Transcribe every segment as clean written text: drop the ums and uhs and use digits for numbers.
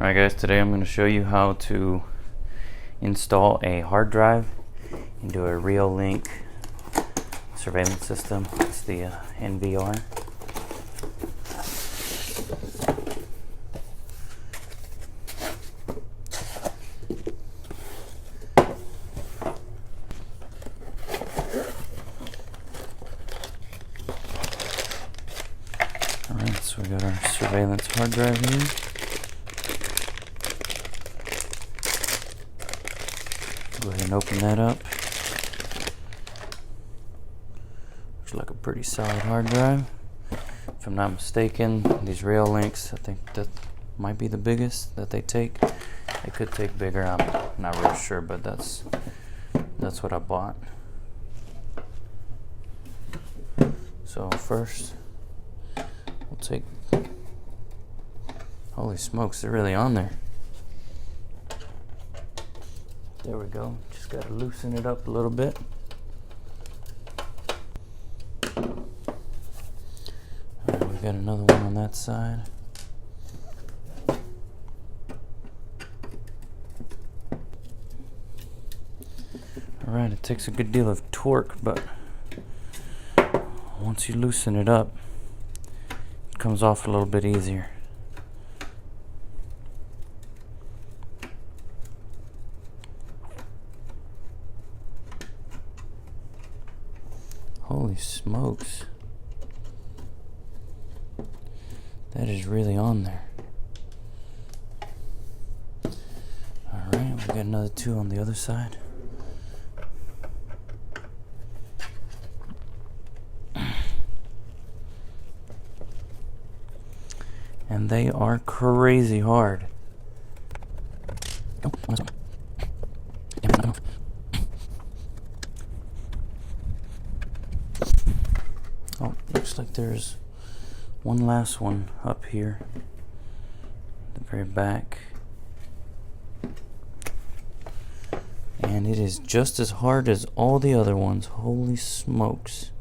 Alright guys, today I'm going to show you how to install a hard drive into a Reolink surveillance system. It's the NVR. Alright, so we got our surveillance hard drive here. Go ahead and open that up. Looks like a pretty solid hard drive. If I'm not mistaken, these Reolinks, I think that might be the biggest that they take. They could take bigger, I'm not really sure, but that's what I bought. So first, we'll take, holy smokes, they're really on there. There we go. Just got to loosen it up a little bit. Alright, we got another one on that side. Alright, it takes a good deal of torque, but once you loosen it up, it comes off a little bit easier. Holy smokes. That is really on there. Alright, we got another two on the other side. And they are crazy hard. Oh, one last one. Oh, looks like there's one last one up here at the very back. And it is just as hard as all the other ones. Holy smokes.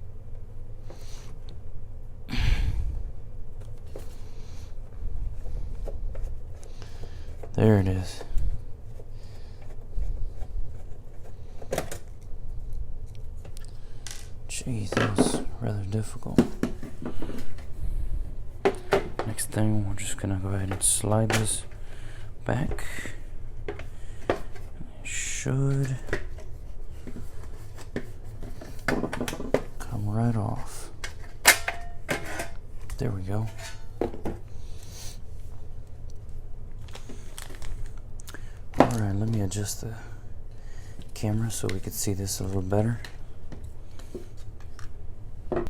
There it is. Jeez, that was rather difficult. Next thing, we're just gonna go ahead and slide this back. It should come right off. There we go. Alright, let me adjust the camera so we can see this a little better. Well,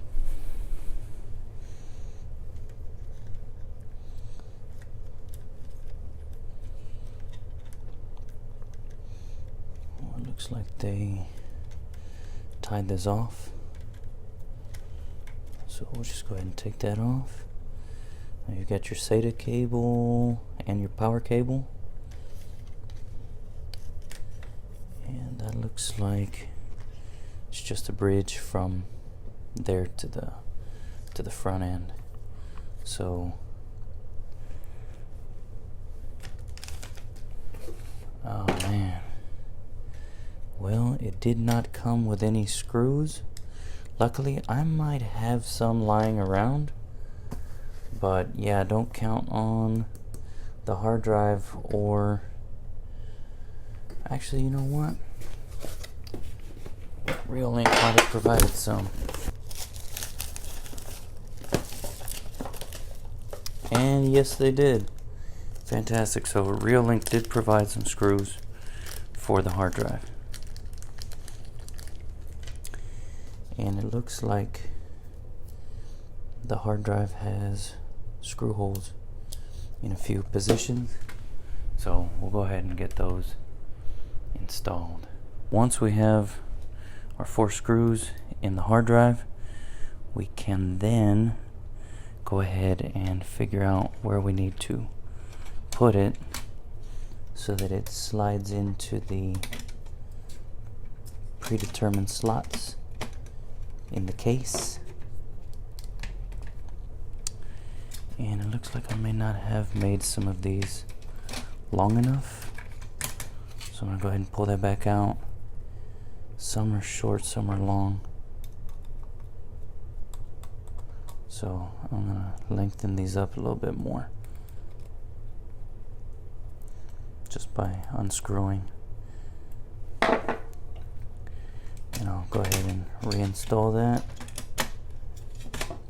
it looks like they tied this off. So we'll just go ahead and take that off. Now you've got your SATA cable and your power cable. And that looks like it's just a bridge from there to the front end. So oh man. Well, it did not come with any screws. Luckily, I might have some lying around. But yeah, don't count on the hard drive or actually, you know what? Reolink might have provided some. And yes, they did. Fantastic. So Reolink did provide some screws for the hard drive. And it looks like the hard drive has screw holes in a few positions. So we'll go ahead and get those installed. Once we have our 4 screws in the hard drive, we can then go ahead and figure out where we need to put it so that it slides into the predetermined slots in the case. And it looks like I may not have made some of these long enough. So I'm gonna go ahead and pull that back out. Some are short, some are long. So I'm gonna lengthen these up a little bit more, just by unscrewing. And I'll go ahead and reinstall that.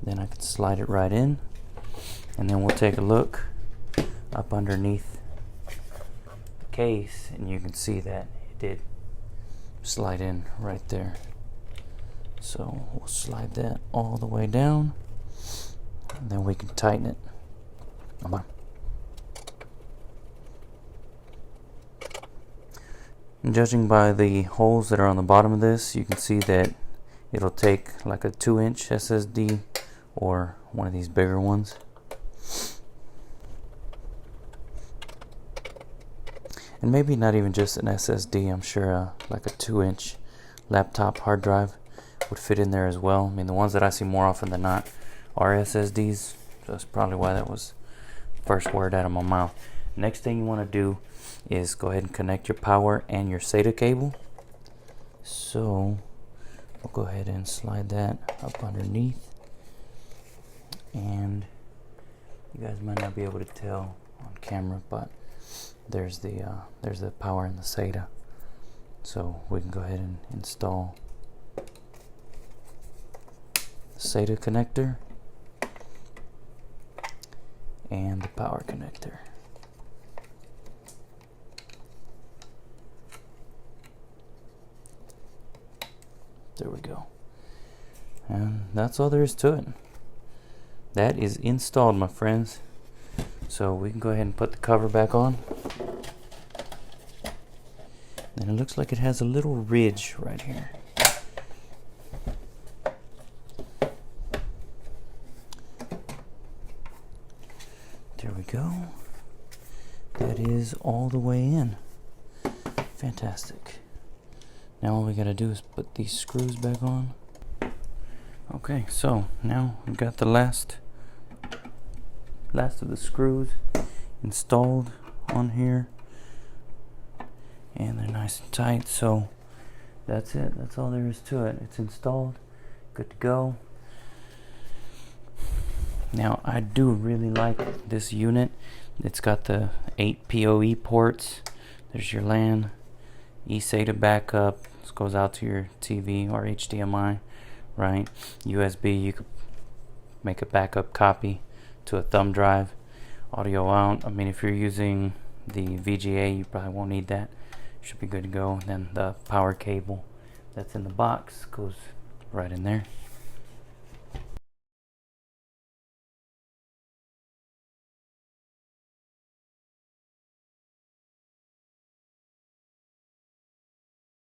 Then I can slide it right in, and then we'll take a look up underneath the case, and you can see that it did slide in right there. So we'll slide that all the way down, and then we can tighten it. Come on. And judging by the holes that are on the bottom of this, you can see that it'll take like a 2-inch SSD or one of these bigger ones. And maybe not even just an SSD. I'm sure like a 2-inch laptop hard drive would fit in there as well. I mean, the ones that I see more often than not are SSDs, so that's probably why that was the first word out of my mouth. Next thing you want to do is go ahead and connect your power and your SATA cable. So we'll go ahead and slide that up underneath, and you guys might not be able to tell on camera, but there's the power and the SATA. So we can go ahead and install the SATA connector and the power connector. There we go. And that's all there is to it. That is installed, my friends. So we can go ahead and put the cover back on. And it looks like it has a little ridge right here. There we go. That is all the way in. Fantastic. Now all we gotta do is put these screws back on. Okay, so now we've got the last of the screws installed on here, and they're nice and tight. So that's it. That's all there is to it. It's installed, good to go. Now I do really like this unit. It's got the 8 PoE ports. There's your LAN, eSATA backup. This goes out to your TV or HDMI, right? USB, you could make a backup copy to a thumb drive. Audio out. I mean, if you're using the VGA, you probably won't need that. Should be good to go. And then the power cable that's in the box goes right in there.